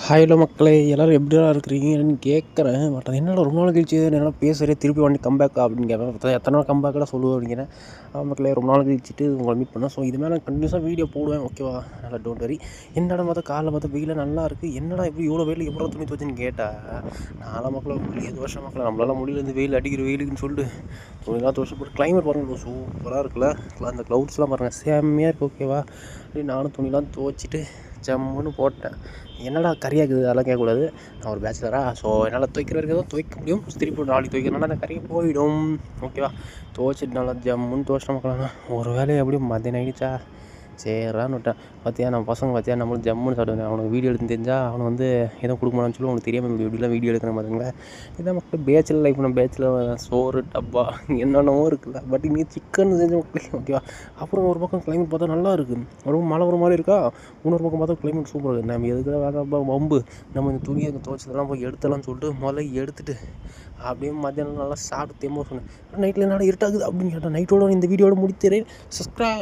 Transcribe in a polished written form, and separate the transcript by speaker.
Speaker 1: Hello மக்களே, எல்லோரும் எப்படிடா இருக்கிறீங்கன்னு கேட்குறேன். பட் அது என்னடா ரொம்ப நாள் கழிச்சு என்னால் பேசுகிறேன், திருப்பி வண்டி கம்பேக்கா அப்படின்னு கேட்பேன். எத்தனை நாள் கம்பேக்கெல்லாம் சொல்லுவேன் அப்படிங்கிறேன். மக்களே, ரொம்ப நாள் கழிச்சிட்டு உங்களை மீட் பண்ணேன். ஸோ இது மேலே கண்டினியூஸாக வீடியோ போடுவேன், ஓகேவா? நல்லா டோன்ட் வரி. என்னடா பார்த்தா காலைல பார்த்தா வெயில் நல்லா இருக்குது, என்னடா எப்படி இவ்வளோ வெயில் எப்போ துணி துவச்சின்னு கேட்டால், நாலாம் மக்களே ஏழு வருஷம் மக்களே நம்மளால முடியல இந்த வெயில் அடிக்கிற வெயிலுக்குன்னு சொல்லிட்டு துணிலாம் துவச்சி போட்டு கிளைமேட் பாருங்கள் சூப்பராக இருக்குல்ல. அந்த க்ளவுட்ஸ்லாம் பாருங்கள் செம்மையாக இருக்குது, ஓகேவா? அப்படி நானும் துணிலாம் துவச்சிட்டு ஜம்முன்னு போட்டேன். என்னடா கறியாக்குது அதெல்லாம் கேட்கக்கூடாது, நான் ஒரு பேச்சுலராக. ஸோ என்னால் துவைக்கிற வரைக்கும் தான் துவைக்க முடியும். திருப்பி நாளைக்கு துவைக்கிறனால அந்த கறியை போயிடும், ஓகேவா? துவைச்சிட்டு நல்லா ஜம்முன்னு துவைச்சிட்ட மக்களாங்க. ஒரு வேலையை எப்படியும் மதியம் ஆகிடுச்சா, சரிறான்னு விட்டேன். பார்த்தியா நம்ம பசங்க பார்த்தியா நம்மளும் ஜம்முன்னு சாப்பிடுவேன். அவனுக்கு வீடியோ எடுத்து தெரிஞ்சால் அவனை வந்து எதுவும் கொடுக்க மாட்டான்னு சொல்லி அவனுக்கு தெரியாமல் இப்படிலாம் வீடியோ எடுக்கிற மாதிரிங்களா. இதான் மக்கள் பேச்சில் லைஃப். நம்ம பேச்சில் சோறு டப்பா என்னென்னவோ இருக்குல்ல. பட் இன்றைக்கி சிக்கன் செஞ்ச மக்களே, ஓகேவா? அப்புறம் ஒரு பக்கம் கிளைமேட் பார்த்தா நல்லா இருக்குது, ரொம்ப மழை வர மாதிரி இருக்கா. இன்னொரு பக்கம் பார்த்தா கிளைமேட் சூப்பராக இருக்குது. நம்ம எதுக்கு வேணாப்பா வம்பு, நம்ம இந்த துணியை துவைச்சதெல்லாம் போய் எடுத்துடலாம்னு சொல்லிட்டு முதல்ல எடுத்துகிட்டு அப்படியே மத்தியானம் நல்லா சாப்பிட்டு தேம்ப சொன்னேன். நைட்டில் என்னடா இருட்டாகுது அப்படின்னு கேட்டேன். நைட்டோட இந்த வீடியோட முடிக்கிறேன். சப்ஸ்கிரைப்.